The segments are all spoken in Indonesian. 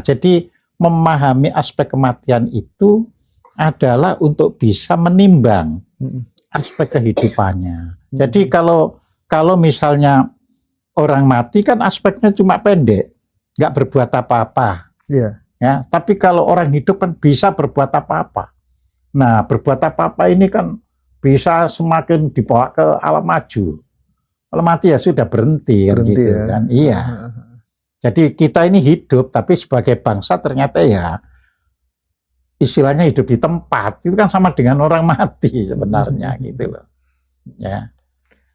Jadi memahami aspek kematian itu adalah untuk bisa menimbang aspek kehidupannya. Jadi kalau misalnya orang mati kan aspeknya cuma pendek, nggak berbuat apa-apa. Iya. Ya, tapi kalau orang hidup kan bisa berbuat apa-apa. Nah, berbuat apa-apa ini kan bisa semakin dibawa ke alam maju. Kalau mati ya sudah berhenti kan gitu ya. kan. Iya. Jadi kita ini hidup, tapi sebagai bangsa ternyata ya istilahnya hidup di tempat. Itu kan sama dengan orang mati sebenarnya gitu loh. Ya.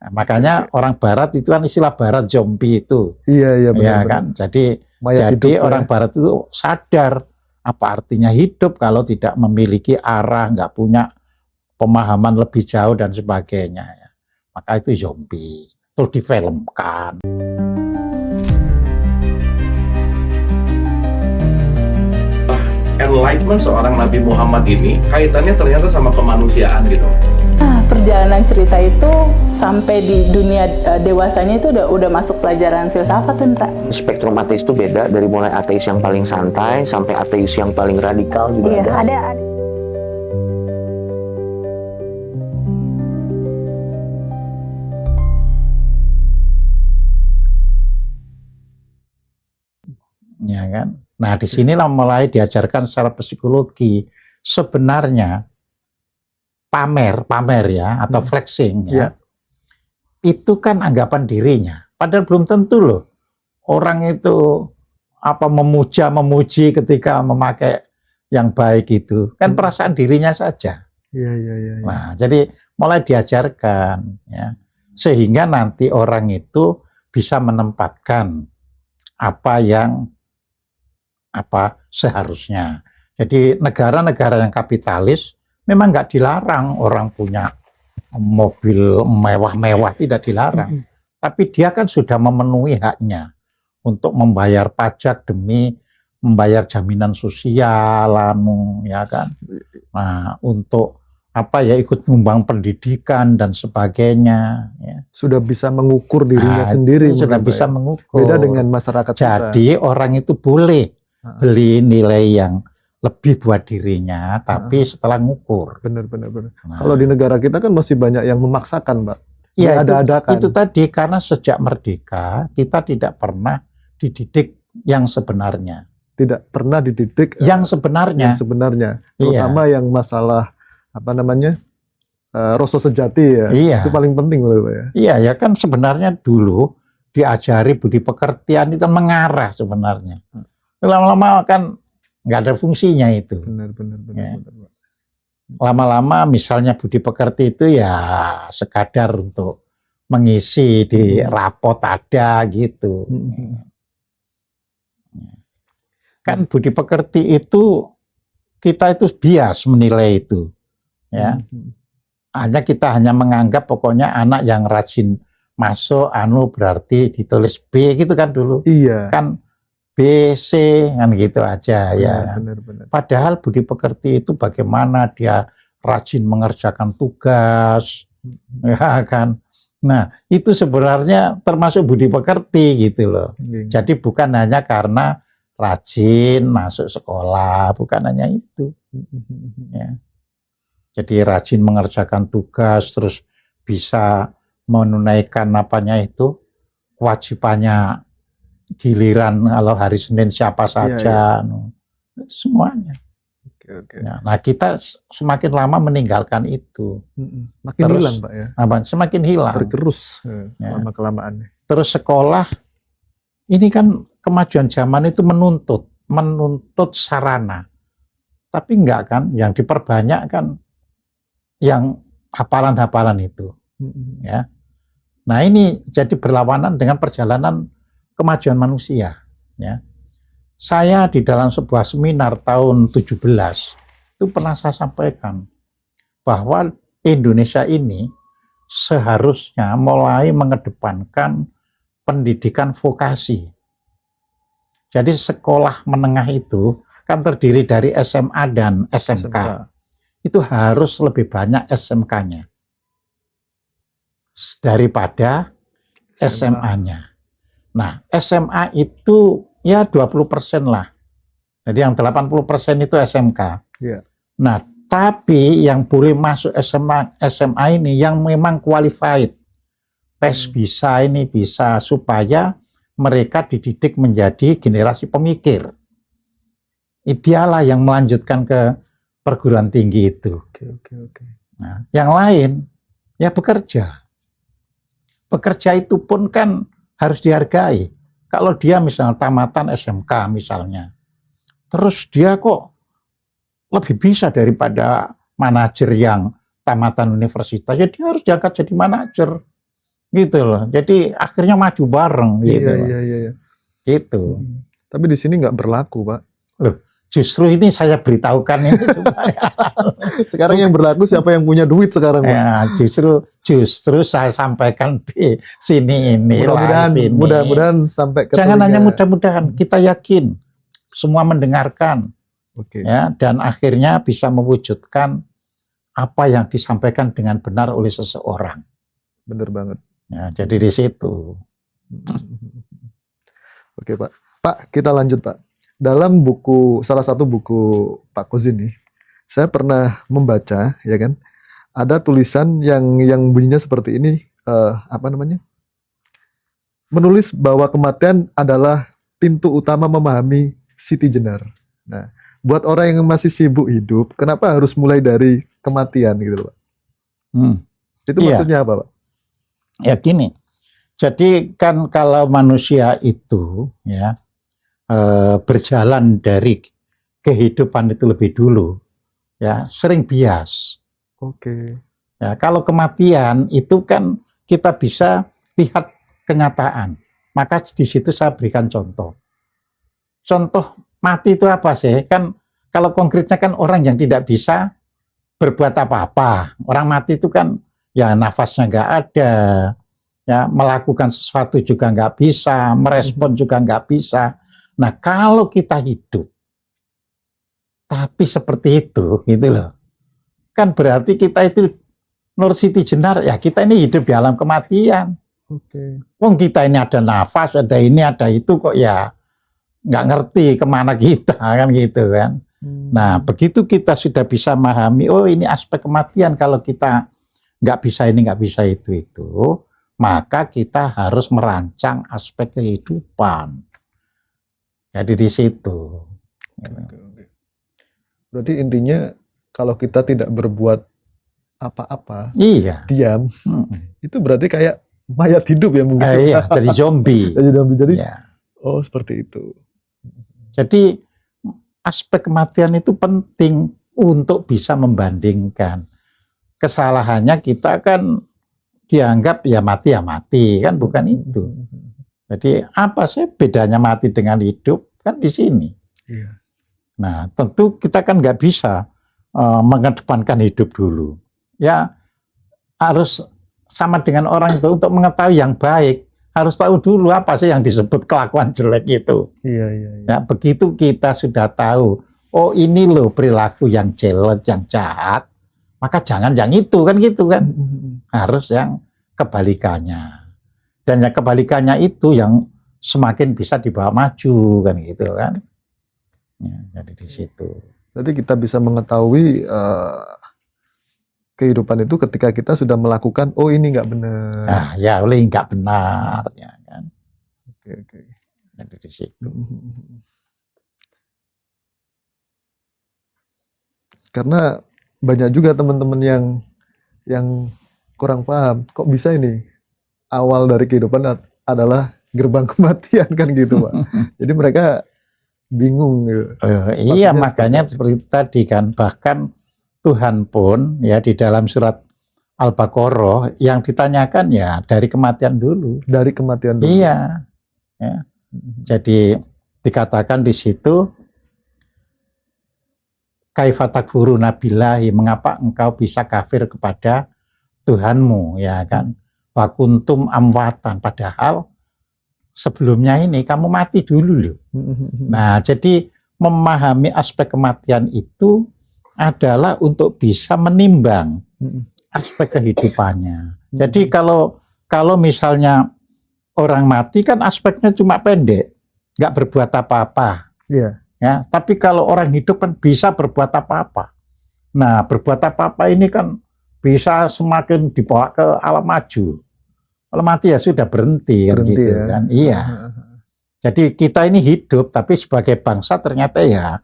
Nah, makanya orang Barat itu kan istilah Barat zombie itu. Iya, benar, ya kan. Jadi orang Barat itu sadar apa artinya hidup kalau tidak memiliki arah, nggak punya pemahaman lebih jauh dan sebagainya. Ya. Maka itu zombie. Terus difilmkan. Enlightenment seorang Nabi Muhammad ini kaitannya ternyata sama kemanusiaan gitu. Nah, perjalanan cerita itu sampai di dunia dewasanya itu udah masuk pelajaran filsafat, Indra. Spektrum ateis itu beda, dari mulai ateis yang paling santai sampai ateis yang paling radikal juga ada. Ya kan. Nah, disinilah mulai diajarkan secara psikologi. Sebenarnya pamer ya atau flexing ya. Itu kan anggapan dirinya. Padahal belum tentu loh orang itu memuji ketika memakai yang baik itu. Kan perasaan dirinya saja. Iya. Nah, jadi mulai diajarkan ya. Sehingga nanti orang itu bisa menempatkan apa yang seharusnya. Jadi negara-negara yang kapitalis memang nggak dilarang orang punya mobil mewah-mewah, tidak dilarang. Tapi dia kan sudah memenuhi haknya untuk membayar pajak demi membayar jaminan sosial, ya kan. Nah, untuk ikut menyumbang pendidikan dan sebagainya. Ya. Sudah bisa mengukur dirinya sendiri. Sudah bisa mengukur. Beda dengan masyarakat Jadi orang itu boleh beli nilai yang lebih buat dirinya, tapi setelah ngukur. Benar. Nah. Kalau di negara kita kan masih banyak yang memaksakan, Pak. Ya, itu tadi karena sejak merdeka kita tidak pernah dididik yang sebenarnya. Tidak pernah dididik yang sebenarnya. Terutama yang masalah rasa sejati ya. Iya. Itu paling penting loh, Pak ya. Iya, ya kan sebenarnya dulu diajari budi pekertian itu mengarah sebenarnya. Lama-lama kan nggak ada fungsinya itu. Benar. Lama-lama misalnya budi pekerti itu ya sekadar untuk mengisi di rapot ada gitu. Kan budi pekerti itu kita itu bias menilai itu. Ya. Kita hanya menganggap pokoknya anak yang rajin masuk berarti ditulis B gitu kan dulu. Iya. Kan B, C, kan gitu aja ya. Benar. Padahal budi pekerti itu bagaimana dia rajin mengerjakan tugas, ya kan. Nah, itu sebenarnya termasuk budi pekerti gitu loh. Jadi bukan hanya karena rajin masuk sekolah, bukan hanya itu. Ya. Jadi rajin mengerjakan tugas, terus bisa menunaikan kewajibannya giliran kalau hari Senin siapa saja, semuanya. Oke. Nah, kita semakin lama meninggalkan itu, makin hilang, Pak ya. Semakin hilang, tergerus lama kelamaan. Terus sekolah, ini kan kemajuan zaman itu menuntut sarana, tapi enggak kan, yang diperbanyak kan yang hafalan-hafalan itu, ya. Nah, ini jadi berlawanan dengan perjalanan kemajuan manusia, ya. Saya di dalam sebuah seminar tahun 17 itu pernah saya sampaikan bahwa Indonesia ini seharusnya mulai mengedepankan pendidikan vokasi. Jadi sekolah menengah itu kan terdiri dari SMA dan SMK. Itu harus lebih banyak SMK-nya daripada SMA-nya. Nah, SMA itu ya 20% lah Jadi yang 80% itu SMK. Iya. Nah, tapi yang boleh masuk SMA ini yang memang qualified. Tes bisa, ini bisa, supaya mereka dididik menjadi generasi pemikir. Dialah yang melanjutkan ke perguruan tinggi itu. Oke. Nah, yang lain ya bekerja. Bekerja itu pun kan harus dihargai. Kalau dia misalnya tamatan SMK misalnya, terus dia kok lebih bisa daripada manajer yang tamatan universitas, ya dia harus diangkat jadi manajer. Gitu loh. Jadi akhirnya maju bareng gitu. Iya. Gitu. Tapi di sini nggak berlaku, Pak. Loh, justru ini saya beritahukan ini supaya Sekarang yang berlaku siapa yang punya duit sekarang, Pak? ya, justru saya sampaikan di sini ini. Mudah-mudahan sampai ke Jangan hanya telinga. mudah-mudahan, kita yakin semua mendengarkan Oke. ya, dan akhirnya bisa mewujudkan apa yang disampaikan dengan benar oleh seseorang. Bener banget. Ya, jadi di situ. Oke, Pak. Pak, kita lanjut, Pak. Dalam salah satu buku Pak Koz ini, saya pernah membaca, ya kan, ada tulisan yang bunyinya seperti ini, apa namanya? Menulis bahwa kematian adalah pintu utama memahami Siti Jenar. Nah, buat orang yang masih sibuk hidup, kenapa harus mulai dari kematian gitu, Pak? Itu Iya. maksudnya apa, Pak? Ya gini, jadi kan kalau manusia itu ya berjalan dari kehidupan itu lebih dulu, ya sering bias. Oke. Ya, kalau kematian itu kan kita bisa lihat kenyataan. Maka di situ saya berikan contoh. Contoh mati itu apa sih? Kan kalau konkretnya kan orang yang tidak bisa berbuat apa-apa. Orang mati itu kan ya nafasnya nggak ada, ya melakukan sesuatu juga nggak bisa, merespon juga nggak bisa. Nah kalau kita hidup, tapi seperti itu, gitu loh, kan berarti kita itu Nur Siti Jenar, ya kita ini hidup di alam kematian. Oke. Wong kita ini ada nafas, ada ini, ada itu kok ya nggak ngerti kemana kita kan gitu kan. Nah begitu kita sudah bisa memahami, oh ini aspek kematian kalau kita nggak bisa ini, nggak bisa itu, maka kita harus merancang aspek kehidupan. Jadi di situ. Oke. Berarti intinya kalau kita tidak berbuat apa-apa, Iya. diam, itu berarti kayak mayat hidup ya mungkin. Iya, jadi zombie. Jadi zombie. Jadi, Ya. oh seperti itu. Jadi aspek kematian itu penting untuk bisa membandingkan. Kesalahannya kita kan dianggap ya mati kan, bukan itu. Jadi apa sih bedanya mati dengan hidup? Kan di sini. Iya. Nah tentu kita kan nggak bisa mengedepankan hidup dulu. Ya harus sama dengan orang itu, untuk mengetahui yang baik harus tahu dulu apa sih yang disebut kelakuan jelek itu. Iya. Ya begitu kita sudah tahu, oh ini loh perilaku yang jelek, yang jahat, maka jangan yang itu kan gitu kan. Harus yang kebalikannya. Dan yang kebalikannya itu yang semakin bisa dibawa maju kan gitu kan. Ya, jadi di situ. Berarti kita bisa mengetahui kehidupan itu ketika kita sudah melakukan, oh ini nggak benar. Nah, ya oleh nggak benar ya kan. Oke. Jadi di situ. Karena banyak juga teman-teman yang kurang paham, kok bisa ini awal dari kehidupan adalah gerbang kematian kan gitu, Pak. Jadi mereka bingung gitu. Iya, Maksudnya makanya seperti itu tadi kan, bahkan Tuhan pun ya di dalam surat Al-Baqarah yang ditanyakan ya dari kematian dulu. Dari kematian dulu. Iya. Ya. Jadi dikatakan di situ, kaifa takfuruna billahi, mengapa engkau bisa kafir kepada Tuhanmu, ya kan? Wa kuntum amwatan, padahal sebelumnya ini kamu mati dulu loh. Nah, jadi memahami aspek kematian itu adalah untuk bisa menimbang aspek kehidupannya. Jadi kalau misalnya orang mati kan aspeknya cuma pendek, nggak berbuat apa-apa. Iya. Ya, tapi kalau orang hidup kan bisa berbuat apa-apa. Nah, berbuat apa-apa ini kan bisa semakin dibawa ke alam maju. Kalau mati ya sudah berhenti kan Berhenti gitu ya. kan. Iya. Jadi kita ini hidup, tapi sebagai bangsa ternyata ya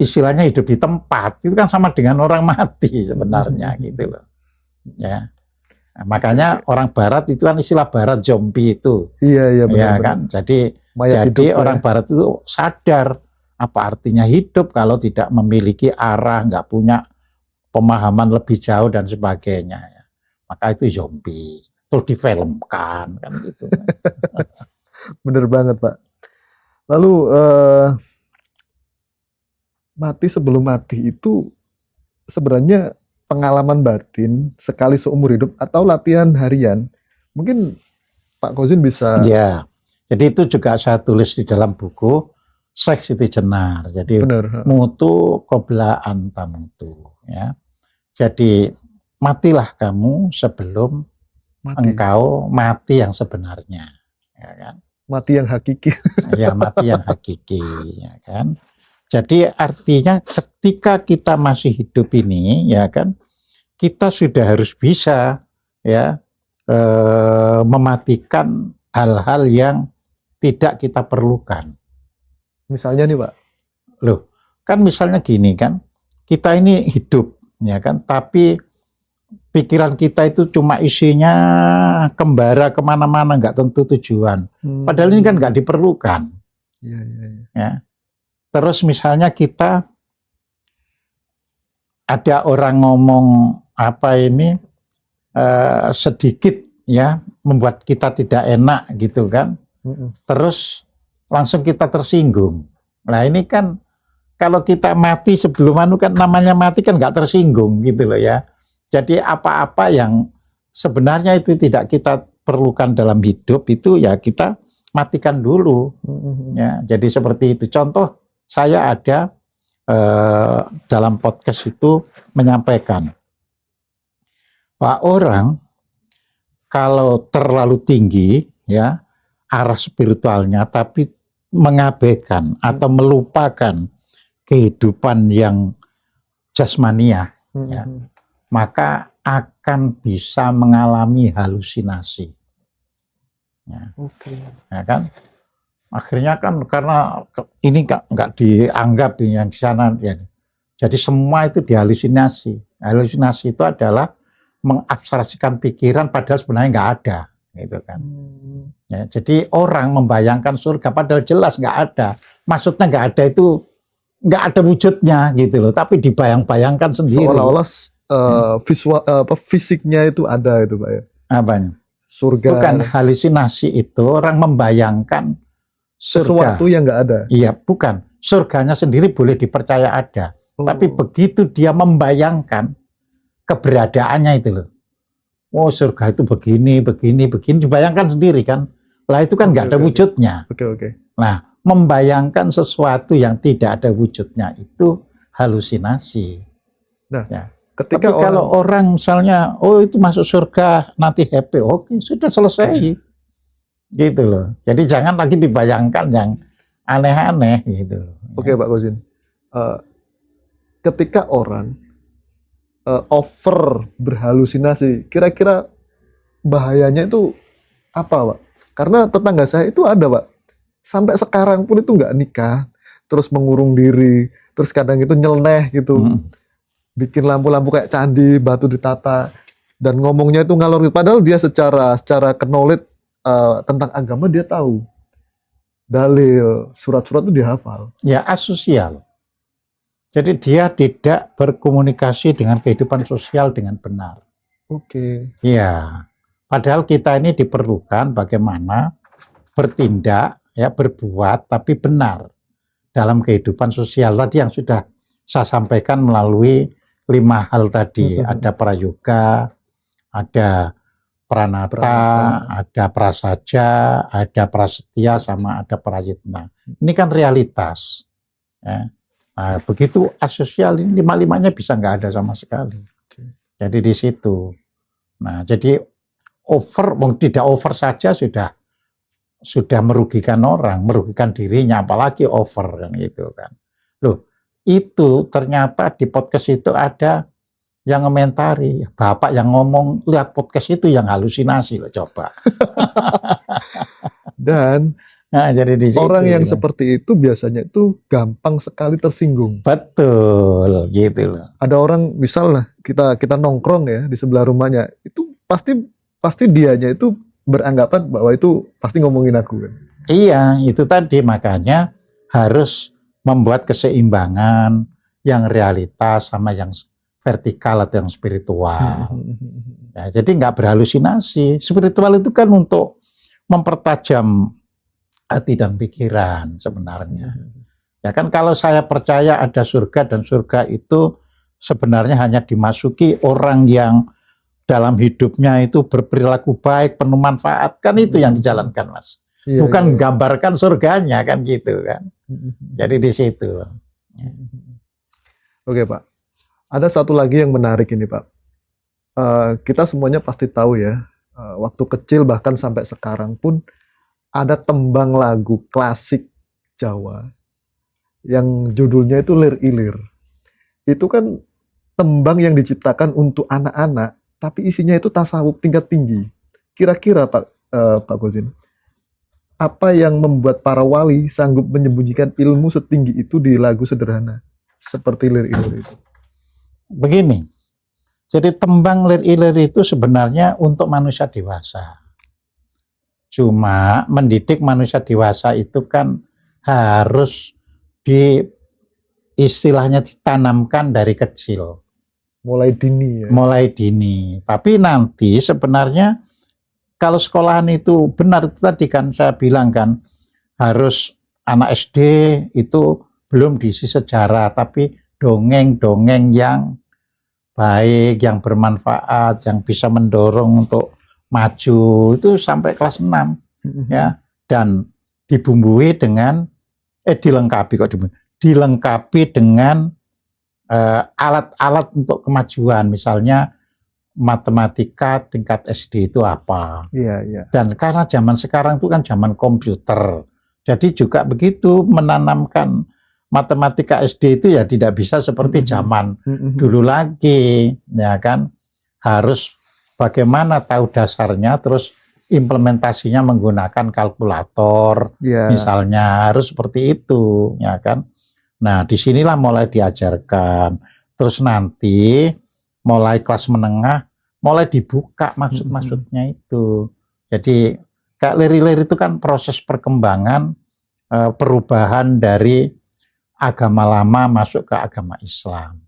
istilahnya hidup di tempat itu kan sama dengan orang mati sebenarnya gitu loh. Ya. Nah, makanya orang Barat itu kan istilah Barat zombie itu. Iya Ya benar-benar. kan. Jadi Mayat hidup ya. orang Barat itu sadar apa artinya hidup kalau tidak memiliki arah, nggak punya pemahaman lebih jauh dan sebagainya. Ya. Maka itu zombie. Terus difilmkan kan gitu. Bener banget Pak. Lalu mati sebelum mati itu sebenarnya pengalaman batin sekali seumur hidup atau latihan harian? Mungkin Pak Kozin bisa. Ya. Jadi itu juga saya tulis di dalam buku Seks Siti Jenar. Jadi Benar. mutu qabla anta mutu. Ya. Jadi matilah kamu sebelum Mati. engkau mati yang sebenarnya. Ya kan? Mati yang hakiki. Ya mati yang hakiki, ya kan. Jadi artinya ketika kita masih hidup ini, ya kan, kita sudah harus bisa ya mematikan hal-hal yang tidak kita perlukan. Misalnya nih Pak. Loh, kan misalnya gini kan, kita ini hidup, ya kan, tapi pikiran kita itu cuma isinya kembara kemana-mana, nggak tentu tujuan. Padahal ini kan nggak diperlukan. Iya. Ya. Terus misalnya kita ada orang ngomong apa ini sedikit ya membuat kita tidak enak gitu kan. Terus langsung kita tersinggung. Nah ini kan kalau kita mati sebelum kan namanya mati kan nggak tersinggung gitu loh ya. Jadi apa-apa yang sebenarnya itu tidak kita perlukan dalam hidup itu ya kita matikan dulu. Ya, jadi seperti itu. Contoh saya ada dalam podcast itu menyampaikan bahwa orang kalau terlalu tinggi ya arah spiritualnya tapi mengabaikan atau melupakan kehidupan yang jasmania ya, maka akan bisa mengalami halusinasi. Ya. Ya kan? Akhirnya kan karena ini nggak dianggap yang di sana ya. Jadi semua itu dihalusinasi. Halusinasi itu adalah mengabstraksikan pikiran padahal sebenarnya nggak ada, gitu kan. Ya, jadi orang membayangkan surga padahal jelas nggak ada. Maksudnya nggak ada itu nggak ada wujudnya gitu loh, tapi dibayang-bayangkan sendiri. Seolah-olah visual fisiknya itu ada itu Pak ya. Apanya? Surga. Bukan halusinasi itu orang membayangkan surga. Sesuatu yang nggak ada. Iya, bukan. Surganya sendiri boleh dipercaya ada. Tapi begitu dia membayangkan keberadaannya itu loh. Oh surga itu begini, dibayangkan sendiri kan. Lah itu kan nggak ada wujudnya. Oke. Nah, membayangkan sesuatu yang tidak ada wujudnya itu halusinasi. Nah, ya. ketika Tapi kalau orang misalnya, oh itu masuk surga nanti happy, oke sudah selesai. Gitu loh. Jadi jangan lagi dibayangkan yang aneh-aneh gitu. Oke Pak Kozin. Ketika orang over berhalusinasi, kira-kira bahayanya itu apa Pak? Karena tetangga saya itu ada Pak. Sampai sekarang pun itu nggak nikah, terus mengurung diri, terus kadang itu nyeleneh gitu. Bikin lampu-lampu kayak candi, batu ditata, dan ngomongnya itu ngalor. Padahal dia secara knowledge tentang agama dia tahu. Dalil, surat-surat itu dihafal. Ya asosial. Jadi dia tidak berkomunikasi dengan kehidupan sosial dengan benar. Oke. Ya, padahal kita ini diperlukan bagaimana bertindak, ya berbuat tapi benar dalam kehidupan sosial tadi yang sudah saya sampaikan melalui 5 hal tadi. Ada prayoga, ada pranata, ada prasaja, ada prasetya, sama ada prayitna. Ini kan realitas. Ya. Nah, begitu asosial ini 5-5-nya bisa nggak ada sama sekali. Jadi di situ. Nah, jadi tidak over saja sudah sudah merugikan orang, merugikan dirinya, apalagi over kan gitu kan. Loh, itu ternyata di podcast itu ada yang komentari, bapak yang ngomong lihat podcast itu yang halusinasi loh coba. Dan Nah, jadi di situ, orang yang gitu. seperti itu biasanya itu gampang sekali tersinggung. Betul gitu loh. Ada orang misal lah kita nongkrong ya di sebelah rumahnya, itu pasti dianya itu beranggapan bahwa itu pasti ngomongin aku kan. Iya, itu tadi makanya harus membuat keseimbangan yang realitas sama yang vertikal atau yang spiritual. Ya, jadi nggak berhalusinasi. Spiritual itu kan untuk mempertajam hati dan pikiran sebenarnya. Ya kan kalau saya percaya ada surga dan surga itu sebenarnya hanya dimasuki orang yang dalam hidupnya itu berperilaku baik, penuh manfaat, kan itu yang dijalankan, Mas. Iya, Bukan iya. menggambarkan surganya kan gitu kan. Jadi di situ. Oke Pak, ada satu lagi yang menarik ini Pak. Kita semuanya pasti tahu ya, waktu kecil bahkan sampai sekarang pun ada tembang lagu klasik Jawa yang judulnya itu Lir Ilir. Itu kan tembang yang diciptakan untuk anak-anak, tapi isinya itu tasawuf tingkat tinggi. Kira-kira Pak Kozin, apa yang membuat para wali sanggup menyembunyikan ilmu setinggi itu di lagu sederhana seperti Lir Ilir itu? Begini, jadi tembang Lir Ilir itu sebenarnya untuk manusia dewasa. Cuma mendidik manusia dewasa itu kan harus istilahnya ditanamkan dari kecil. Mulai dini ya. Mulai dini. Tapi nanti sebenarnya kalau sekolahan itu benar itu tadi kan saya bilang kan harus anak SD itu belum diisi sejarah tapi dongeng-dongeng yang baik, yang bermanfaat, yang bisa mendorong untuk maju itu sampai kelas 6 ya, dan dibumbui dengan dilengkapi dengan alat-alat untuk kemajuan, misalnya matematika tingkat SD itu apa. Iya, iya. Dan karena zaman sekarang itu kan zaman komputer, jadi juga begitu menanamkan matematika SD itu ya tidak bisa seperti zaman dulu lagi, ya kan, harus bagaimana tahu dasarnya, terus implementasinya menggunakan kalkulator, Iya. misalnya harus seperti itu, ya kan. Nah, disinilah mulai diajarkan. Terus nanti mulai kelas menengah, mulai dibuka maksud-maksudnya itu. Jadi kayak Lir-Ilir itu kan proses perkembangan, perubahan dari agama lama masuk ke agama Islam.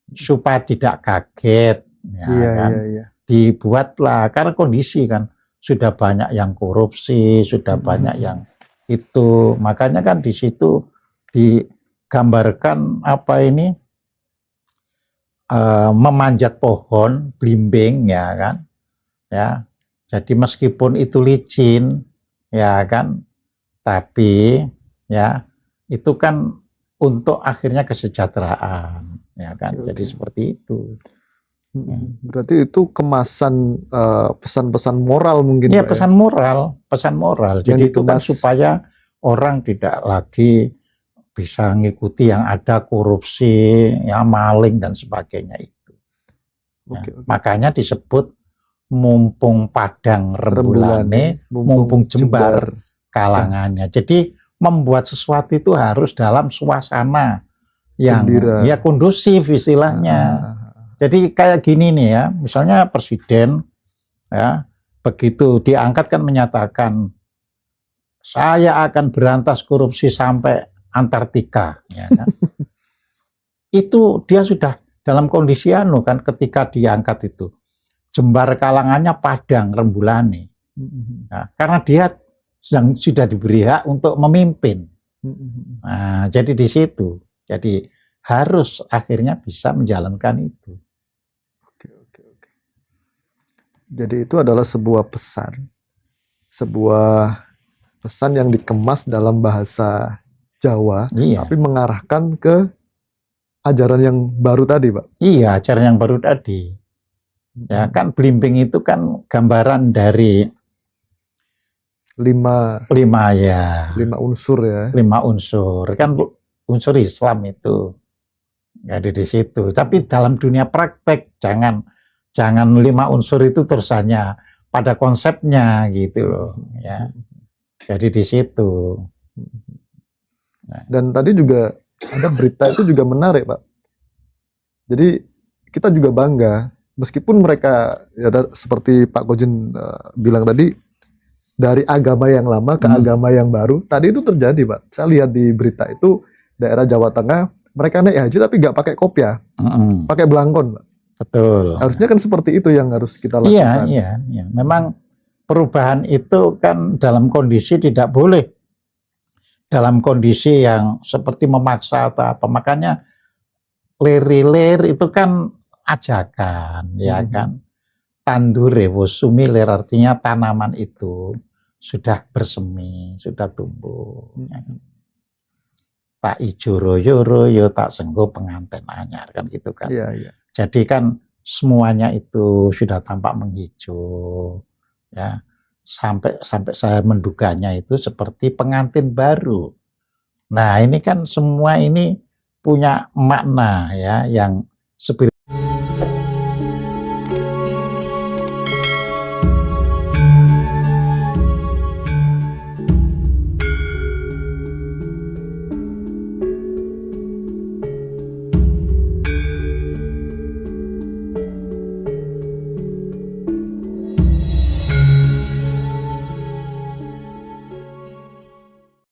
Supaya tidak kaget, ya Iya, kan. iya, iya. Dibuatlah, karena kondisi kan sudah banyak yang korupsi, sudah banyak yang itu, makanya kan di situ digambarkan apa ini, memanjat pohon blimbing, ya kan, ya. Jadi meskipun itu licin, ya kan, tapi ya itu kan untuk akhirnya kesejahteraan, ya kan. Oke, Jadi oke. seperti itu. Berarti itu kemasan pesan-pesan moral mungkin Ya, Pak, pesan moral, pesan moral. Yang Jadi itu kan dikemas. supaya orang tidak lagi bisa ngikuti yang ada korupsi, ya maling dan sebagainya itu. Ya, Oke, oke. makanya disebut mumpung padang rembulane, mumpung jembar kalangannya. Jadi membuat sesuatu itu harus dalam suasana yang Gembira. ya kondusif istilahnya. Jadi kayak gini nih ya, misalnya presiden ya begitu diangkat kan menyatakan saya akan berantas korupsi sampai Antartika, ya kan? Itu dia sudah dalam kondisi kan ketika diangkat itu jembar kalangannya padang rembulane. Nah, karena dia sudah diberi hak untuk memimpin. Nah, jadi di situ. Jadi harus akhirnya bisa menjalankan itu. Oke, oke, oke. Jadi itu adalah sebuah pesan yang dikemas dalam bahasa Jawa, Iya. tapi mengarahkan ke ajaran yang baru tadi, Pak. Iya, ajaran yang baru tadi. Ya kan blimbing itu kan gambaran dari 5 ya, 5 unsur ya. 5 unsur kan unsur Islam itu. Jadi di situ. Tapi dalam dunia praktek jangan 5 unsur itu terus hanya pada konsepnya gitu loh ya. Jadi di situ. Dan tadi juga ada berita itu juga menarik, Pak. Jadi kita juga bangga meskipun mereka ya seperti Pak Kojin bilang tadi dari agama yang lama ke agama yang baru. Tadi itu terjadi, Pak. Saya lihat di berita itu daerah Jawa Tengah mereka naik haji tapi nggak pakai kopiah, pakai belangkon, Pak. Betul. Harusnya kan seperti itu yang harus kita Iya, lakukan. iya. Memang perubahan itu kan dalam kondisi tidak boleh dalam kondisi yang seperti memaksa atau apa. Makanya lir itu kan ajakan, ya kan. Tandure sumilir artinya tanaman itu sudah bersemi, sudah tumbuh. Ya kan? Tak ijo royo tak senggo pengantin anyar kan gitu kan. Iya, iya. Jadi kan semuanya itu sudah tampak menghijau, ya. Sampai saya menduganya itu seperti pengantin baru. Nah, ini kan semua ini punya makna ya yang spiritual.